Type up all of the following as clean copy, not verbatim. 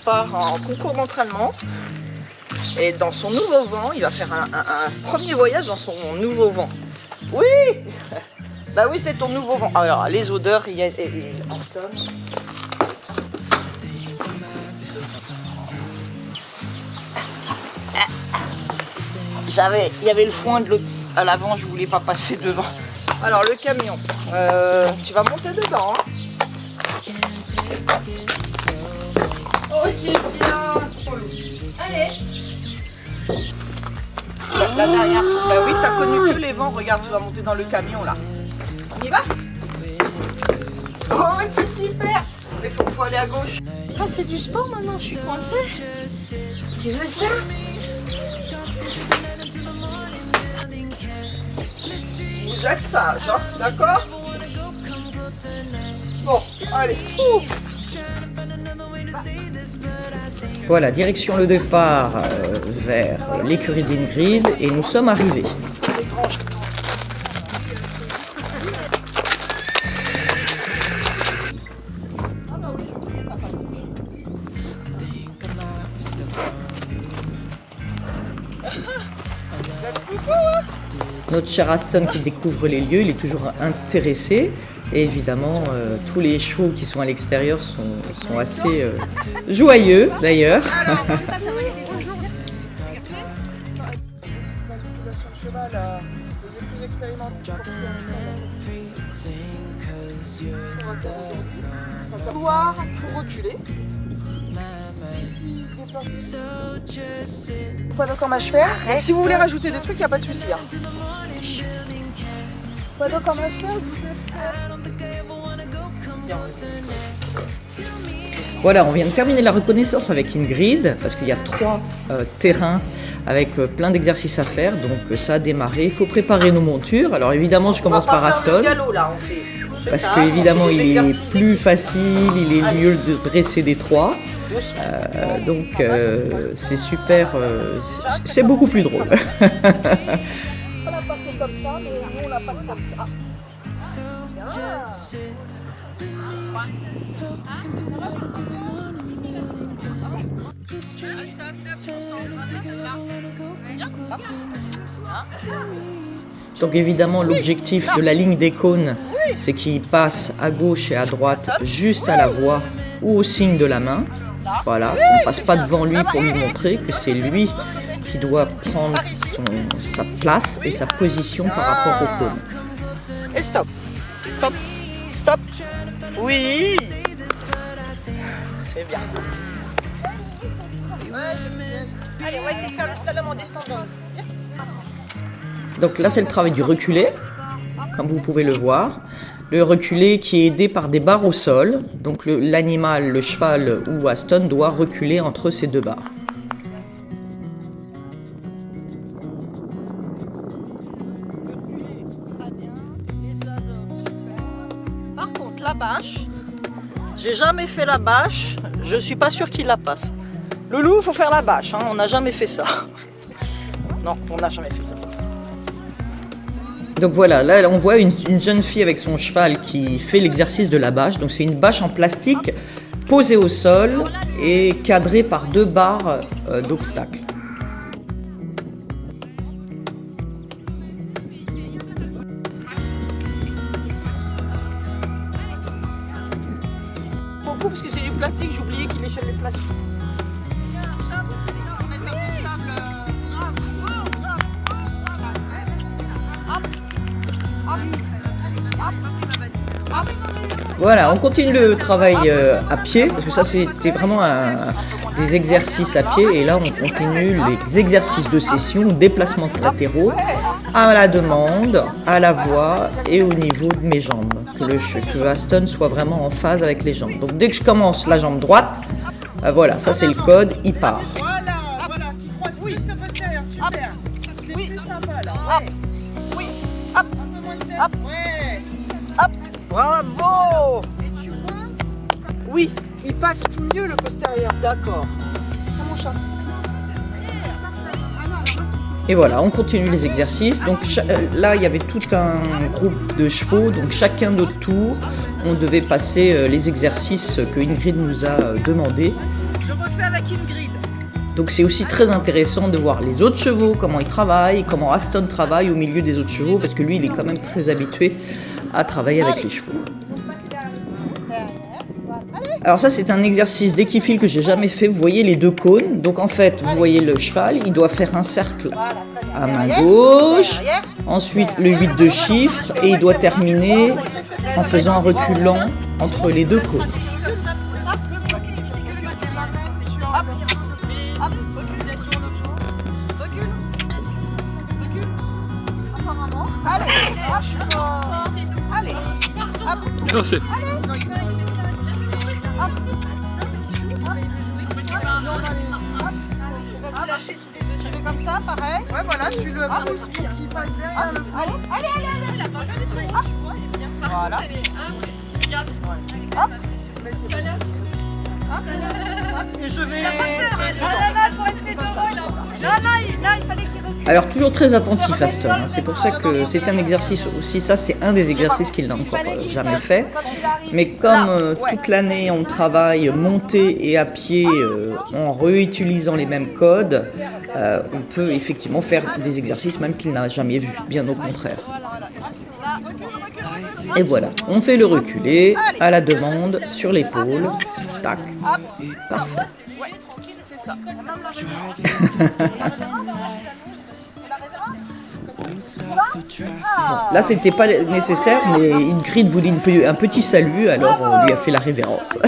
part en concours d'entraînement. Et dans son nouveau vent, il va faire un premier voyage dans son nouveau vent. Oui. Bah oui, c'est ton nouveau vent. Alors, les odeurs, il y a Aston. Il y avait le foin à l'avant, je voulais pas passer devant. Alors, le camion, tu vas monter dedans. Hein. Oh, c'est bien. Allez. Là derrière. Bah oui, t'as connu que les vents. Regarde, tu vas monter dans le camion là. On y va? Oh, c'est super. Il faut aller à gauche. Ah, c'est du sport maintenant, je suis coincée. Tu veux ça? Vous êtes sage, hein? D'accord? Bon, allez. Voilà, direction le départ vers l'écurie d'Ingrid et nous sommes arrivés. Notre cher Aston qui découvre les lieux, il est toujours intéressé. Et évidemment, tous les chevaux qui sont à l'extérieur sont assez joyeux d'ailleurs. Couloir pour reculer. Pas d'accord à faire. Si vous voulez rajouter des trucs, il n'y a pas de souci. Hein. Pas d'accord à faire. Voilà, on vient de terminer la reconnaissance avec Ingrid parce qu'il y a 3 terrains avec plein d'exercices à faire. Donc ça a démarré, il faut préparer nos montures. Alors évidemment, je commence par Aston. Parce que évidemment, il est plus facile, il est mieux de dresser des 3. Donc c'est super, c'est beaucoup plus drôle. On l'a pas fait comme ça, mais nous on l'a pas fait comme ça. Donc évidemment, l'objectif de la ligne des cônes, c'est qu'il passe à gauche et à droite juste à la voie ou au signe de la main. Voilà, on ne passe pas devant lui pour lui montrer que c'est lui qui doit prendre sa place et sa position par rapport au cône. Et stop, stop, stop. Oui. C'est bien. Allez, on va essayer de faire le slalom en descendant. Donc là, c'est le travail du reculé, comme vous pouvez le voir. Le reculé qui est aidé par des barres au sol. Donc l'animal, le cheval ou Aston doit reculer entre ces 2 barres. Par contre, la bâche, j'ai jamais fait la bâche, je suis pas sûre qu'il la passe. Loulou, il faut faire la bâche, hein, on n'a jamais fait ça. Non, on n'a jamais fait ça. Donc voilà, là on voit une jeune fille avec son cheval qui fait l'exercice de la bâche. Donc c'est une bâche en plastique posée au sol et cadrée par 2 barres d'obstacles. Beaucoup parce que c'est du plastique, j'ai oublié qu'il est chez les plastiques. Voilà, on continue le travail à pied, parce que ça c'était vraiment des exercices à pied, et là on continue les exercices de session, déplacements latéraux, à la demande, à la voix et au niveau de mes jambes, que Aston soit vraiment en phase avec les jambes. Donc dès que je commence la jambe droite, voilà, ça c'est le code, il part. Voilà, qui croise, oui, super, c'est plus sympa là. Oui, hop, un peu moins de terre, ouais, hop, bravo. Et tu vois, oui, il passe mieux le postérieur, d'accord. C'est mon chat. Et voilà, on continue les exercices. Donc là, il y avait tout un groupe de chevaux. Donc chacun notre tour, on devait passer les exercices que Ingrid nous a demandé. Je refais avec Ingrid. Donc c'est aussi très intéressant de voir les autres chevaux, comment ils travaillent, comment Aston travaille au milieu des autres chevaux, parce que lui, il est quand même très habitué à travailler avec les chevaux. Alors ça, c'est un exercice d'équifile que j'ai jamais fait. Vous voyez les deux cônes. Donc en fait, vous voyez le cheval, il doit faire un cercle à main gauche, ensuite le 8 de chiffre, et il doit terminer en faisant un recul lent entre les deux cônes. Allez, Tu fais comme ça, pareil. Ouais, voilà, tu le pousses pour qu'il passe derrière le... Allez. Voilà. Hop. Et je vais... Alors toujours très attentif Aston, hein. C'est pour ça que c'est un exercice aussi, ça c'est un des exercices qu'il n'a encore jamais fait. Mais comme toute l'année on travaille monté et à pied en réutilisant les mêmes codes, on peut effectivement faire des exercices même qu'il n'a jamais vus, bien au contraire. Et voilà, on fait le reculé à la demande sur l'épaule, tac, parfait. C'est ça. Là, c'était pas nécessaire, mais Ingrid voulait un petit salut, alors on lui a fait la révérence.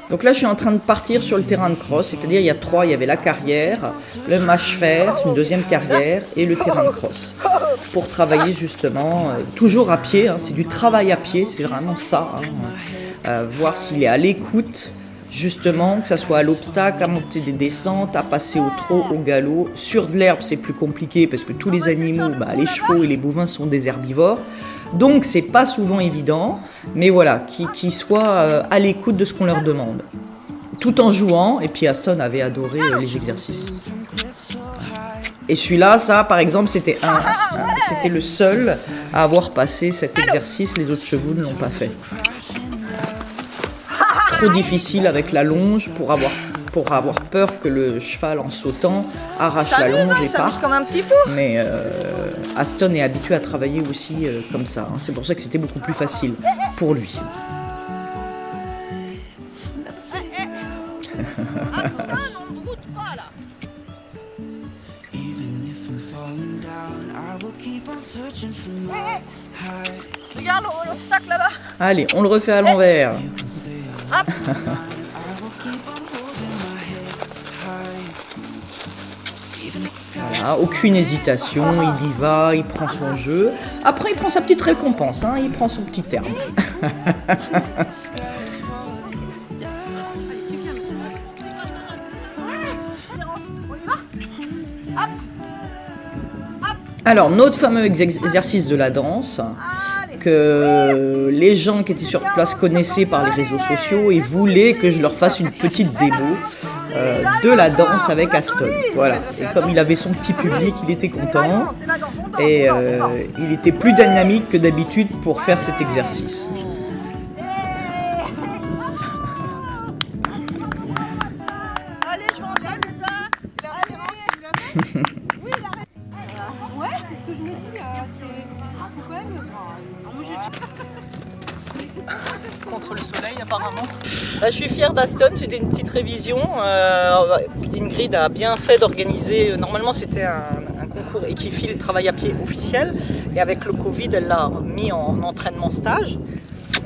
Donc là, je suis en train de partir sur le terrain de cross, c'est-à-dire il y avait la carrière, le mâche-fer, une deuxième carrière, et le terrain de cross. Pour travailler justement, toujours à pied, hein, c'est du travail à pied, c'est vraiment ça. Hein, voir s'il est à l'écoute, justement, que ça soit à l'obstacle, à monter des descentes, à passer au trot, au galop. Sur de l'herbe, c'est plus compliqué parce que tous les animaux, les chevaux et les bovins sont des herbivores. Donc, c'est pas souvent évident, mais voilà, qu'ils soient à l'écoute de ce qu'on leur demande. Tout en jouant, et puis Aston avait adoré les exercices. Et celui-là, ça, par exemple, c'était le seul à avoir passé cet exercice, les autres chevaux ne l'ont pas fait. Trop difficile avec la longe pour avoir peur que le cheval en sautant arrache la longe et parte. Comme un petit fou. Mais Aston est habitué à travailler aussi comme ça. Hein. C'est pour ça que c'était beaucoup plus facile pour lui. Regarde l'obstacle là-bas. Allez, on le refait à l'envers. Voilà, aucune hésitation, il y va, il prend son jeu. Après, il prend sa petite récompense, hein, il prend son petit terme. Alors, notre fameux exercice de la danse, que les gens qui étaient sur place connaissaient par les réseaux sociaux et voulaient que je leur fasse une petite démo de la danse avec Aston. Voilà. Et comme il avait son petit public, il était content et il était plus dynamique que d'habitude pour faire cet exercice. Allez, je vais en faire des plats. La révérence, ouais, c'est ce que je me dis. C'est quand même... Contre le soleil, apparemment. Là, je suis fière d'Aston, j'ai une petite révision. Ingrid a bien fait d'organiser. Normalement, c'était un concours équifile travail à pied officiel. Et avec le Covid, elle l'a mis en entraînement stage.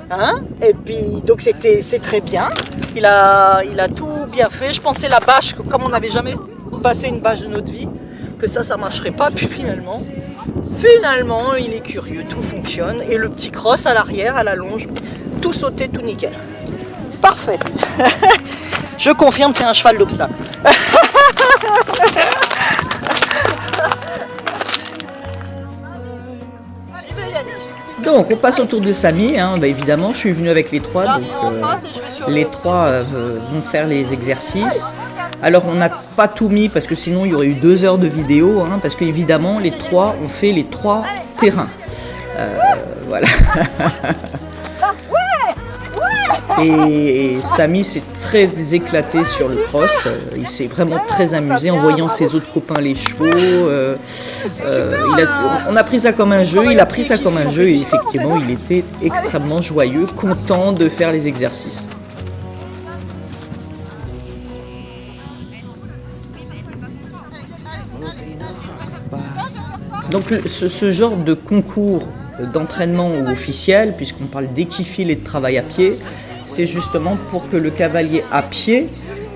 Hein, et puis, donc c'est très bien. Il a tout bien fait. Je pensais la bâche, comme on n'avait jamais passé une bâche de notre vie, que ça marcherait pas. Puis finalement, il est curieux, tout fonctionne. Et le petit cross à l'arrière, à la longe, tout sauté, tout nickel. Parfait. Je confirme, c'est un cheval d'obstacle. Donc, on passe au tour de Samy. Hein. Évidemment, je suis venu avec les trois. Donc, les trois vont faire les exercices. Alors on n'a pas tout mis parce que sinon il y aurait eu 2 heures de vidéo, hein, parce qu'évidemment les trois ont fait les 3 terrains. Voilà. Et Samy s'est très éclaté sur le cross, il s'est vraiment très amusé en voyant ses autres copains les chevaux. On a pris ça comme un jeu, il a pris ça comme un jeu et effectivement il était extrêmement joyeux, content de faire les exercices. Donc ce genre de concours d'entraînement officiel, puisqu'on parle d'équifile et de travail à pied, c'est justement pour que le cavalier à pied,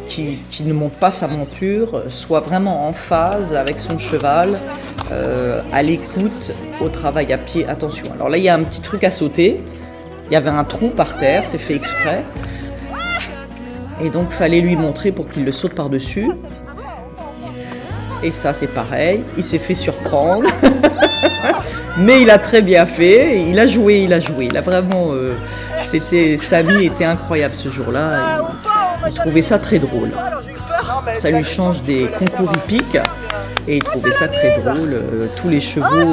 qui ne monte pas sa monture, soit vraiment en phase avec son cheval, à l'écoute, au travail à pied. Attention, alors là il y a un petit truc à sauter, il y avait un trou par terre, c'est fait exprès, et donc fallait lui montrer pour qu'il le saute par-dessus. Et ça c'est pareil, il s'est fait surprendre, mais il a très bien fait, il a joué, il a vraiment, Samy était incroyable ce jour-là, il trouvait ça très drôle, ça lui change des concours hippiques, et il trouvait ça très drôle, tous les chevaux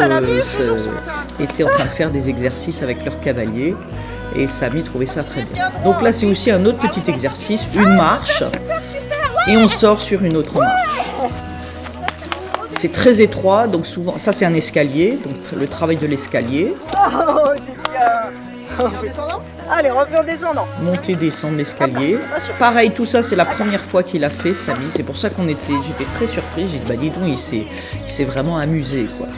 étaient en train de faire des exercices avec leurs cavaliers, et Samy trouvait ça très bien. Donc là c'est aussi un autre petit exercice, une marche, et on sort sur une autre marche. C'est très étroit, donc souvent, ça c'est un escalier, donc le travail de l'escalier. Oh, c'est bien. Allez, on refait en descendant. Monter, descendre l'escalier. Pareil, tout ça c'est la première fois qu'il a fait, Samy. C'est pour ça j'étais très surpris. J'ai dit, bah dis donc, il s'est vraiment amusé, quoi.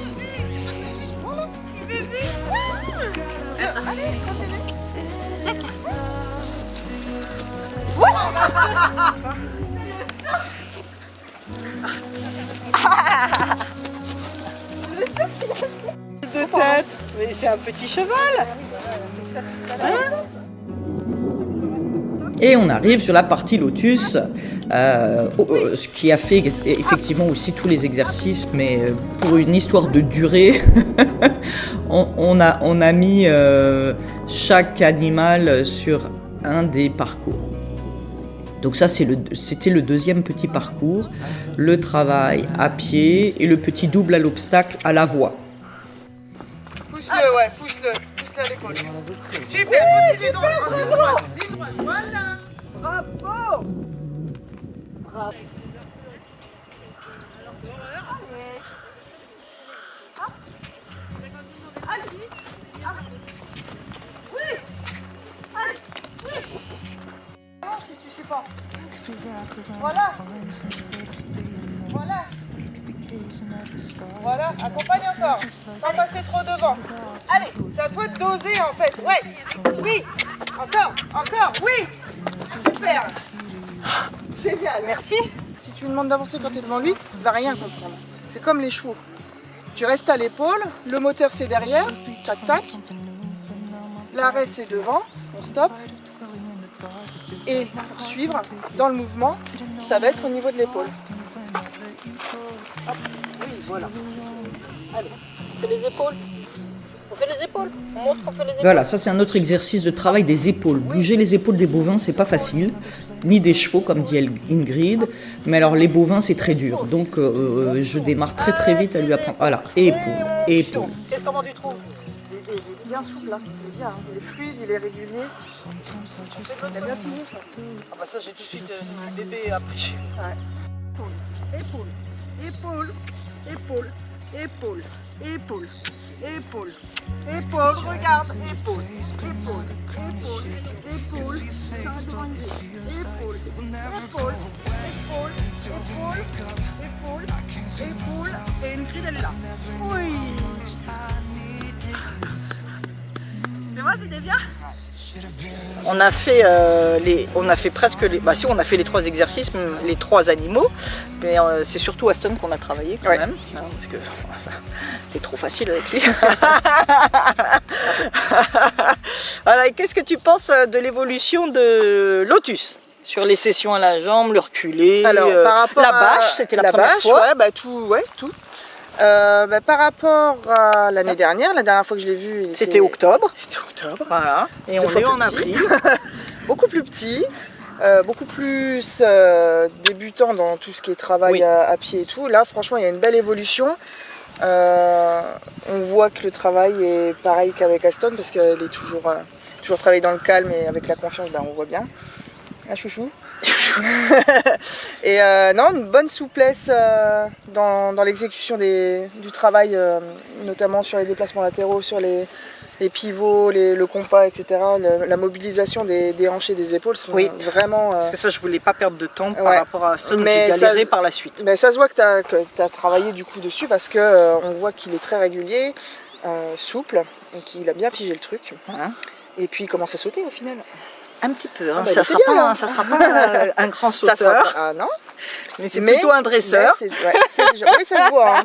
De tête. Mais c'est un petit cheval. Et on arrive sur la partie lotus, ce qui a fait effectivement aussi tous les exercices, mais pour une histoire de durée, on a mis chaque animal sur un des parcours. Donc ça c'était le deuxième petit parcours, le travail à pied et le petit double à l'obstacle à la voie. Pousse-le, ouais, pousse-le à l'épaule. Super, continue donc. Ligne droite, voilà. Bravo. Bravo. Si tu supportes. Voilà. Voilà. Voilà, accompagne encore. Pas passer trop devant. Allez, c'est à toi de doser en fait. Ouais. Oui. Encore. Oui. Super. Génial, merci. Si tu lui demandes d'avancer quand tu es devant lui, il va rien comprendre. C'est comme les chevaux. Tu restes à l'épaule, le moteur c'est derrière, tac tac. L'arrêt c'est devant, on stoppe. Et pour suivre dans le mouvement, ça va être au niveau de l'épaule. Oui, voilà. Allez, on fait les épaules. On fait les épaules. On montre, on fait les épaules. Voilà, ça c'est un autre exercice de travail des épaules. Bouger les épaules des bovins, c'est pas facile, ni des chevaux comme dit Ingrid. Mais alors les bovins, c'est très dur. Donc je démarre très vite à lui apprendre. Voilà, épaules. Qu'est-ce comment tu trouves? Il est bien souple là. Il est bien. Il est fluide, il est régulier. Il a bien tenu ça. Ah bah ça j'ai tout de suite bébé appris. Ouais. Épaule, regarde, épaule, et une crise elle est là. Oui. C'est vrai, c'était bien. On a fait presque les. Bah si, on a fait les 3 exercices, les 3 animaux, mais c'est surtout Aston qu'on a travaillé quand même, hein, parce que c'était trop facile avec lui. Voilà, et qu'est-ce que tu penses de l'évolution de Lotus sur les sessions à la jambe, le reculé, par rapport la bâche, c'était la première fois. Ouais, bah tout. Par rapport à l'année dernière, la dernière fois que je l'ai vu, c'était octobre. Voilà. Et on a pris beaucoup plus petit. beaucoup plus débutant dans tout ce qui est travail à pied et tout. Là, franchement, il y a une belle évolution. On voit que le travail est pareil qu'avec Aston parce qu'elle est toujours travaillée dans le calme et avec la confiance, on voit bien. Un chouchou. Et non, une bonne souplesse dans l'exécution du travail, notamment sur les déplacements latéraux, sur les pivots, le compas, etc. La mobilisation des hanches et des épaules sont vraiment... Parce que ça, je voulais pas perdre de temps par rapport à ça, donc j'ai galéré par la suite. Mais ça se voit que tu as travaillé du coup dessus parce qu'on voit qu'il est très régulier, souple, et qu'il a bien pigé le truc. Voilà. Et puis il commence à sauter au final. Un petit peu, hein. Ah bah, ça sera pas un grand sauteur, non, mais c'est plutôt un dresseur. Oui, ça se voit. Hein.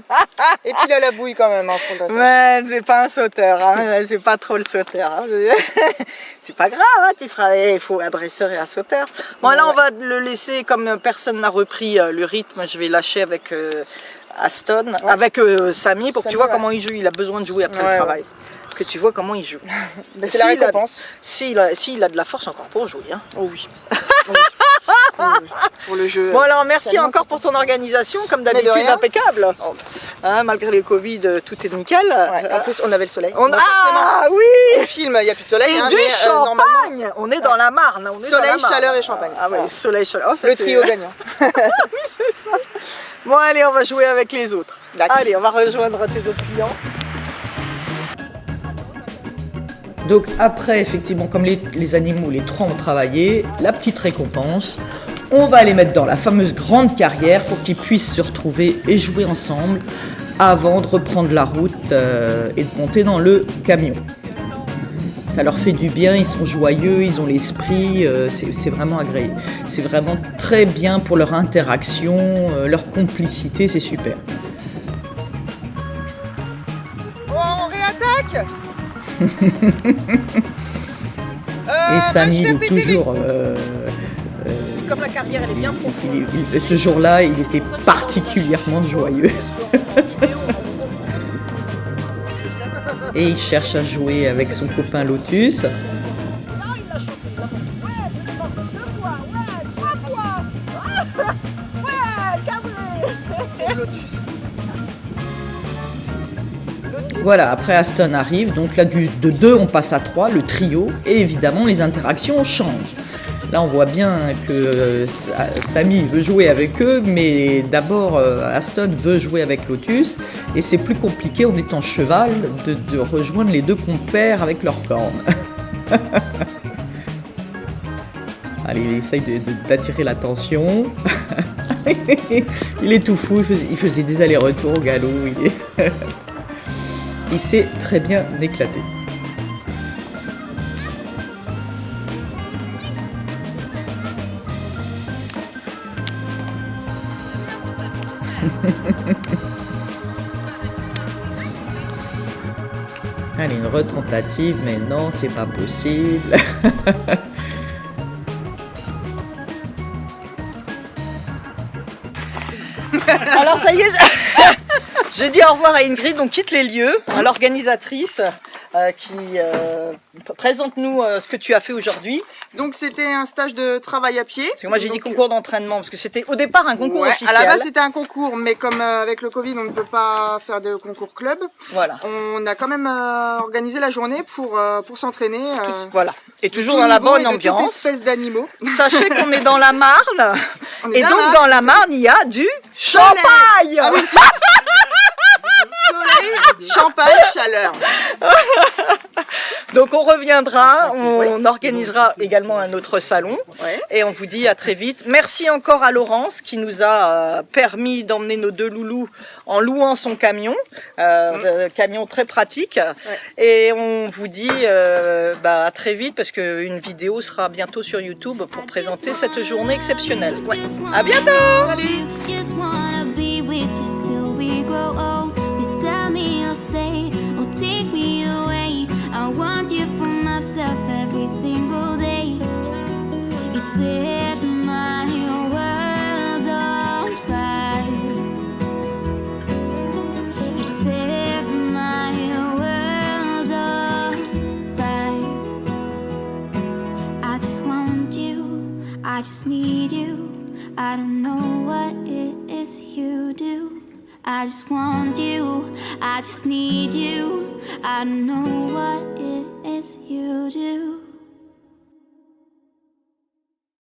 Et puis il a la bouille quand même, pour le dresseur. Ouais, c'est pas un sauteur, hein. C'est pas trop le sauteur. Hein. C'est pas grave, hein. Il faut un dresseur et un sauteur. Bon, là, on va le laisser, comme personne n'a repris le rythme, je vais lâcher avec Aston, avec Samy, pour que tu vois comment il joue. Il a besoin de jouer après le travail. Que tu vois comment il joue. C'est la récompense. S'il a de la force encore pour jouer. Hein. Oh oui. Pour le jeu. Bon alors merci encore pour ton organisation, comme d'habitude impeccable. Oh, merci. Hein, malgré le Covid, tout est nickel. En plus, on avait le soleil. Ah oui. Au film, il n'y a plus de soleil. Et du champagne. On est dans la Marne. On est soleil, dans la Marne. chaleur et champagne. Ah oui, soleil, chaleur. Oh, ça, le trio gagnant. Oui, c'est ça. Bon allez, on va jouer avec les autres. Allez, on va rejoindre tes autres clients. Donc après, effectivement, comme les animaux, les trois ont travaillé, la petite récompense, on va les mettre dans la fameuse grande carrière pour qu'ils puissent se retrouver et jouer ensemble avant de reprendre la route et de monter dans le camion. Ça leur fait du bien, ils sont joyeux, ils ont l'esprit, c'est vraiment agréable. C'est vraiment très bien pour leur interaction, leur complicité, c'est super. Oh, on réattaque. Et Samy, il est toujours... Comme la carrière, elle est bien profonde. Ce jour-là, il était particulièrement joyeux. Et il cherche à jouer avec son copain Lotus. Voilà, après Aston arrive, donc là de 2 on passe à 3, le trio, et évidemment les interactions changent. Là on voit bien que Samy veut jouer avec eux, mais d'abord Aston veut jouer avec Lotus, et c'est plus compliqué en étant cheval de rejoindre les deux compères avec leurs cornes. Allez, il essaye d'attirer l'attention. Il est tout fou, il faisait des allers-retours au galop. Il s'est très bien éclaté. Allez, une retentative, mais non, c'est pas possible. Alors ça y est, j'ai dit au revoir à Ingrid, on quitte les lieux, à l'organisatrice qui présente-nous ce que tu as fait aujourd'hui. Donc c'était un stage de travail à pied. Parce que moi j'ai dit concours d'entraînement, parce que c'était au départ un concours officiel. À la base c'était un concours, mais comme avec le Covid on ne peut pas faire de concours club, voilà. On a quand même organisé la journée pour s'entraîner. Voilà. Et toujours dans la bonne ambiance. Toute espèce d'animaux. Sachez qu'on est dans la Marne. Et donc dans la Marne il y a du champagne. Ah oui, soleil, champagne, chaleur. Donc on reviendra, on organisera également un autre salon et on vous dit à très vite. Merci encore à Laurence qui nous a permis d'emmener nos deux loulous en louant son camion, camion très pratique. Et on vous dit à très vite parce qu'une vidéo sera bientôt sur YouTube pour présenter cette journée exceptionnelle. À bientôt. Salut. I I don't know what it is you do. I just want you, I just need you. I don't know what it is you do.